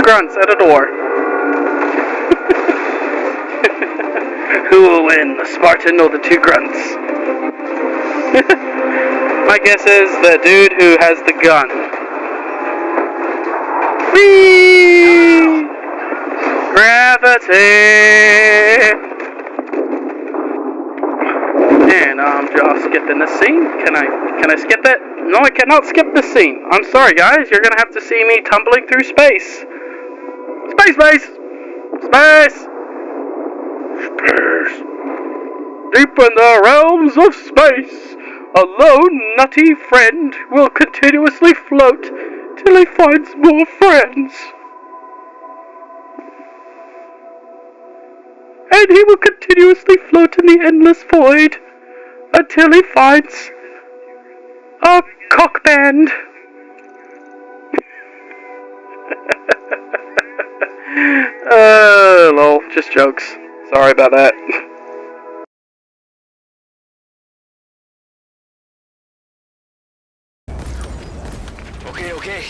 Grunts at a door. Who will win, the Spartan or the two grunts? My guess is the dude who has the gun. Whee! Gravity! And I'm just skipping this scene. Can I skip it? No, I cannot skip this scene. I'm sorry, guys. You're gonna have to see me tumbling through space. Space! Space! Space! Deep in the realms of space, a lone, nutty friend will continuously float till he finds more friends. And he will continuously float in the endless void until he finds a cock band. Lol, just jokes. Sorry about that. Okay.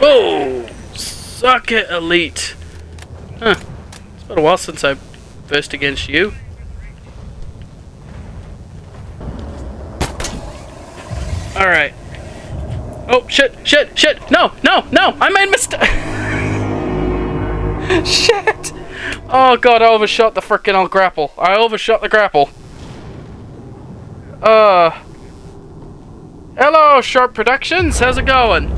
Oh! Suck it, Elite! Huh. It's been a while since I versed against you. Alright. Oh, shit! No! I made a mistake! Shit! Oh god, I overshot the frickin' grapple. I overshot the grapple. Hello, Sharp Productions. How's it going?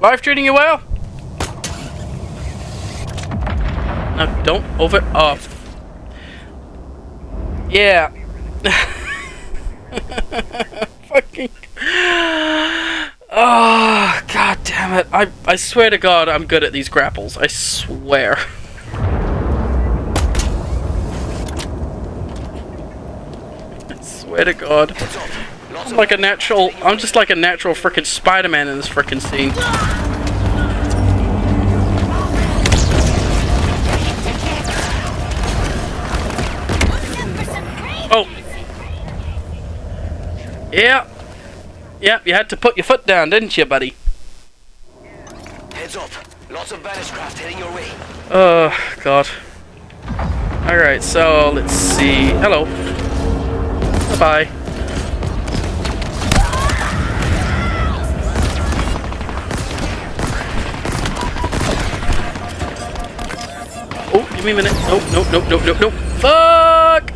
Life treating you well? No, don't over. Oh. Yeah. Fucking. Oh, god damn it. I swear to god I'm good at these grapples. I swear. Swear to god. I'm like a natural. I'm just like a natural frickin' Spider-Man in this frickin' scene. Oh. Yeah. Yep, you had to put your foot down, didn't you, buddy? Heads up. Lots of Banishcraft heading your way. Oh, god. Alright, so let's see. Hello. Bye-bye. Oh, give me a minute. Nope. Fuck!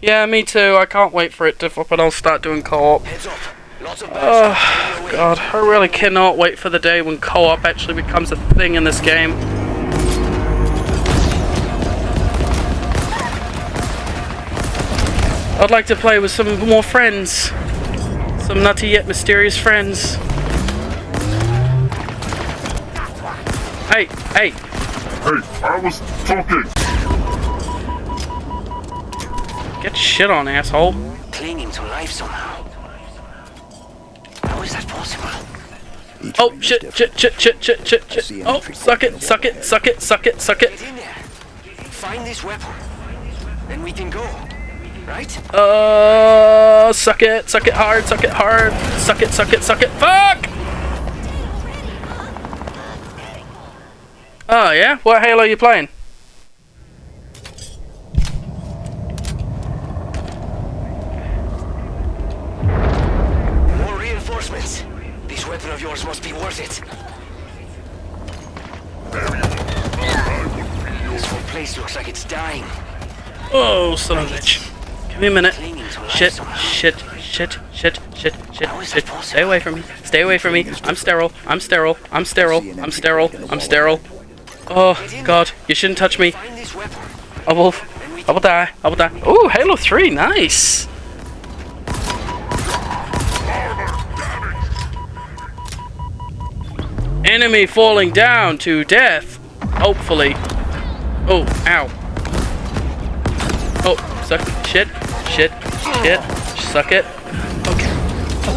Yeah, me too. I can't wait for it to flip and I'll start doing co-op. Oh, god. I really cannot wait for the day when co-op actually becomes a thing in this game. I'd like to play with some more friends. Some nutty yet mysterious friends. Hey! Hey, I was talking! Get shit on, asshole. Clinging to life somehow. How is that possible? Oh, shit. Oh, suck it. Get in there. Find this weapon. Then we can go. Right? Suck it hard. Suck it. Fuck! Oh, yeah? What Halo are you playing? More reinforcements. This weapon of yours must be worth it. This whole place looks like it's dying. Oh, son of a bitch. Give me a minute. Shit. Stay away from me. I'm sterile. Oh, God. You shouldn't touch me. I will die. Ooh, Halo 3. Nice. Enemy falling down to death. Hopefully. Oh, ow. Oh, suck. Shit. Suck it. Okay.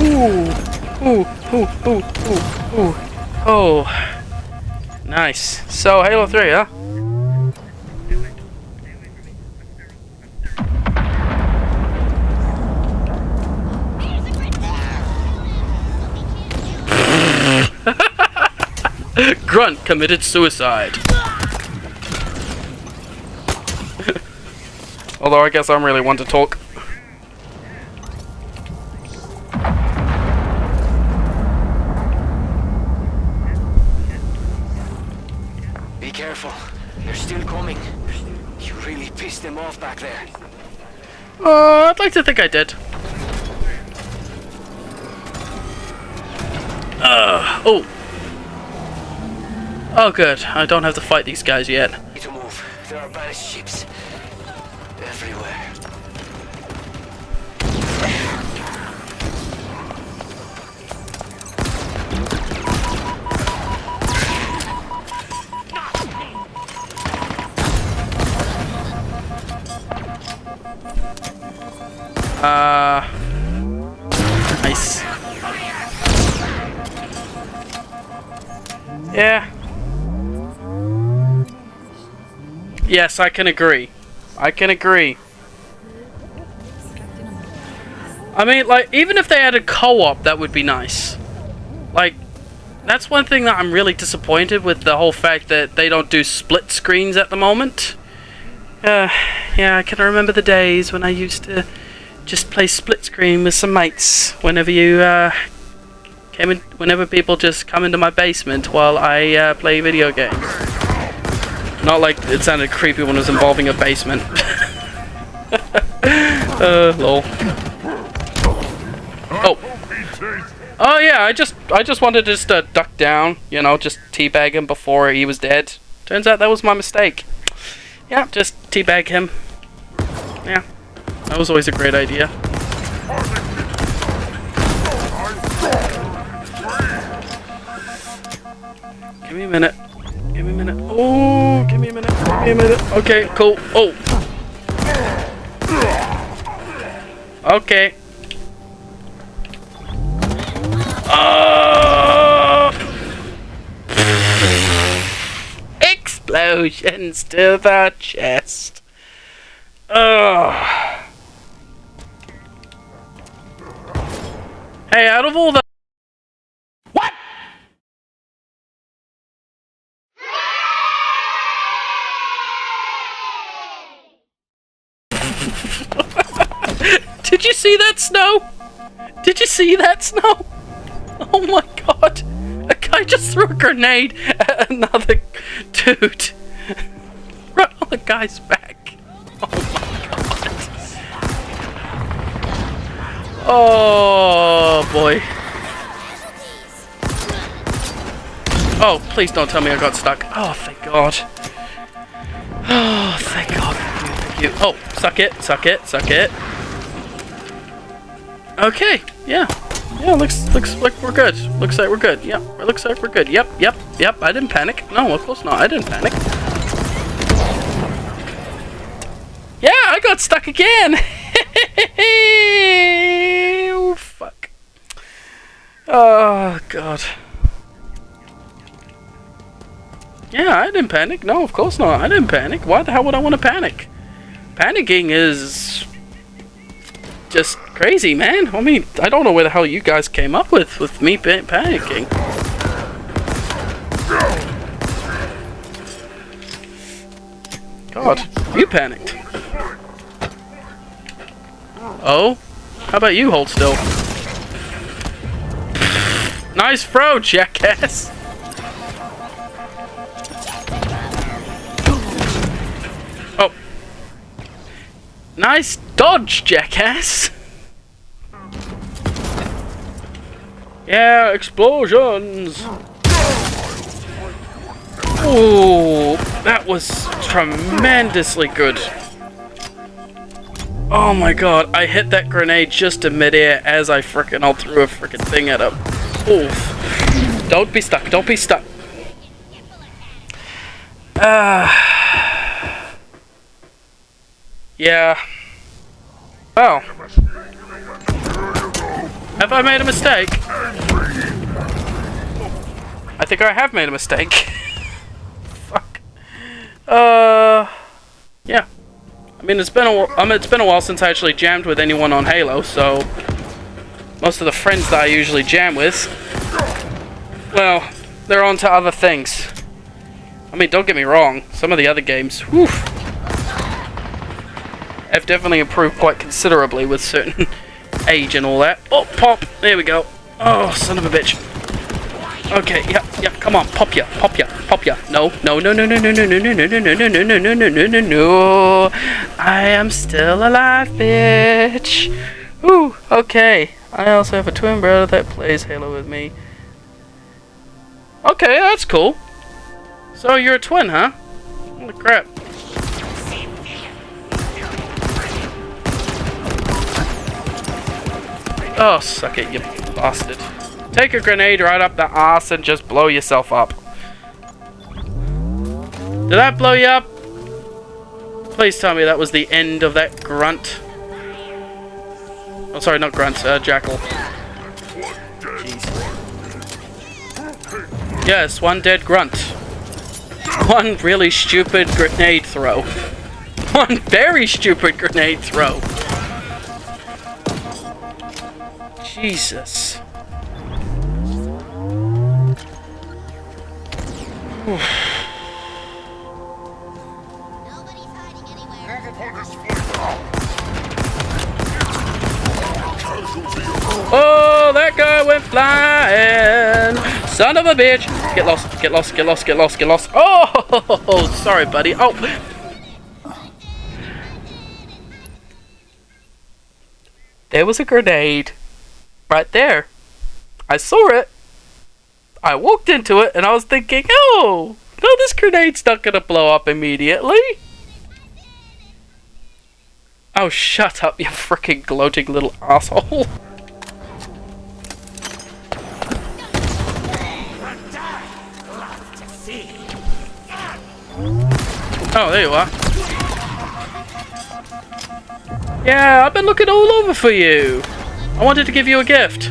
Ooh. Oh. Nice. So, Halo 3, huh? grunt committed suicide. Although I guess I'm really one to talk. Be careful. They're still coming. You really pissed them off back there. I'd like to think I did. Oh. Oh, good. I don't have to fight these guys yet. Need to move. There are banished ships everywhere. Nice. Yeah. Yes, I can agree. I can agree. I mean, like, even if they had a co-op, that would be nice. Like, that's one thing that I'm really disappointed with, the whole fact that they don't do split screens at the moment. Yeah, I can remember the days when I used to just play split screen with some mates whenever you whenever people just come into my basement while I play video games. Not like it sounded creepy when it was involving a basement. Lol. Oh yeah, I just wanted to just duck down, you know, just teabag him before he was dead. Turns out that was my mistake. Yeah, just teabag him. Yeah, that was always a great idea. Give me a minute. Give me a minute. Oh, give me a minute. Give me a minute. Okay, cool. Oh. Okay. Explosions to the chest. Hey, out of all the... What? Did you see that snow? Did you see that snow? Oh my god. A guy just threw a grenade at another dude. Right on the guy's back. Oh my god. Oh boy. Oh, please don't tell me I got stuck. Oh, thank god. Oh, thank god. Thank you. Oh, suck it, suck it, suck it. Okay, yeah. Yeah, looks like we're good. Looks like we're good. Yep, it looks like we're good. Yep. I didn't panic. No, of course not. I didn't panic. Yeah, I got stuck again. Oh, fuck. Oh, God. Yeah, I didn't panic. No, of course not. I didn't panic. Why the hell would I want to panic? Panicking is... just crazy, man. I mean, I don't know where the hell you guys came up with me panicking. God, you panicked. Oh? How about you hold still? Nice throw, jackass. Oh. Nice dodge, jackass. Yeah, explosions. Ooh, that was tremendously good. Oh my god, I hit that grenade just in midair as I frickin' all threw a frickin' thing at him. Oof. Don't be stuck, don't be stuck. Yeah. Well. Have I made a mistake? I think I have made a mistake. Fuck. Yeah. I mean, it's been a while since I actually jammed with anyone on Halo, so most of the friends that I usually jam with, well, they're on to other things. I mean, don't get me wrong. Some of the other games, whew, have definitely improved quite considerably with certain age and all that. Oh, pop! There we go. Oh, son of a bitch. Okay, yeah, come on, pop ya. No. No. I am still alive, bitch. Ooh, okay. I also have a twin brother that plays Halo with me. Okay, that's cool. So you're a twin, huh? Holy crap. Oh, suck it, you bastard. Take a grenade right up the ass and just blow yourself up. Did that blow you up? Please tell me that was the end of that grunt. Oh, sorry, not grunt, jackal. Jeez. Yes, one dead grunt. One really stupid grenade throw. One very stupid grenade throw. Jesus. Oh, that guy went flying. Son of a bitch. Get lost. Oh, sorry, buddy. Oh. There was a grenade right there. I saw it. I walked into it and I was thinking, oh, no, this grenade's not gonna blow up immediately. Oh, shut up, you freaking gloating little asshole. Oh, there you are. Yeah, I've been looking all over for you. I wanted to give you a gift.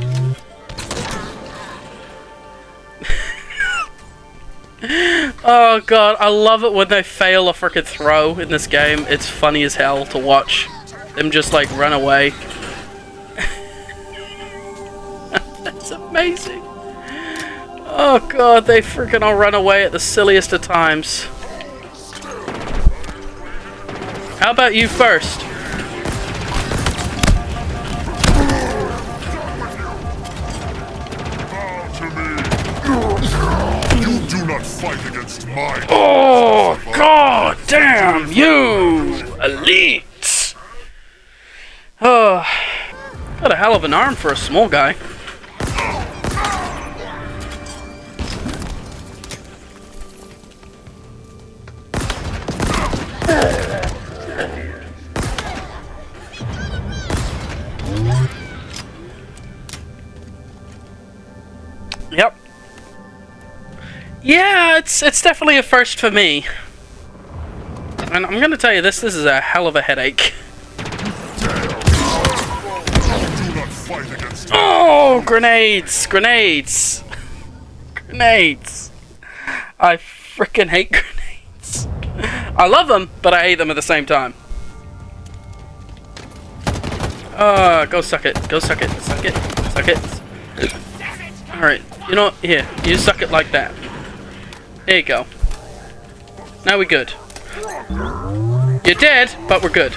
Oh god, I love it when they fail a frickin' throw in this game. It's funny as hell to watch them just like run away. That's amazing. Oh god, they freaking all run away at the silliest of times. How about you first? You do not fight against my... Oh, god damn you, elite! Oh, got a hell of an arm for a small guy. Yep. Yeah, it's definitely a first for me. And I'm gonna tell you this is a hell of a headache. Oh, grenades! Grenades! Grenades! I freaking hate grenades. I love them, but I hate them at the same time. Go suck it. Go suck it. Suck it. Suck it. Alright, you know what? Here, you suck it like that. There you go. Now we're good. You're dead, but we're good.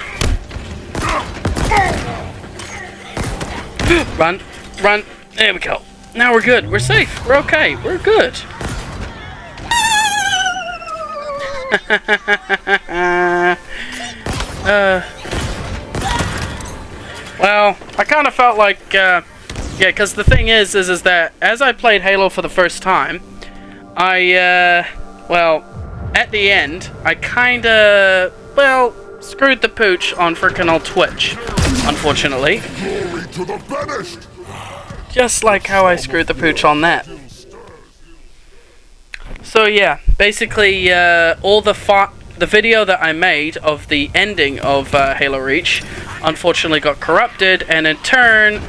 Run. Run. There we go. Now we're good. We're safe. We're okay. We're good. Well, I kind of felt like, yeah, because the thing is that as I played Halo for the first time, well, at the end, I kinda, well, screwed the pooch on frickin' old Twitch, unfortunately. Glory to the banished! Just like how I screwed the pooch on that. So yeah, basically, all the video that I made of the ending of Halo Reach, unfortunately got corrupted, and in turn,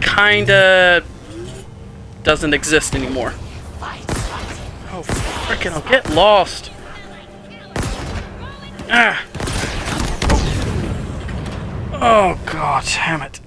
kinda doesn't exist anymore. Oh, frickin' I'll get lost. Ah. Oh, god damn it.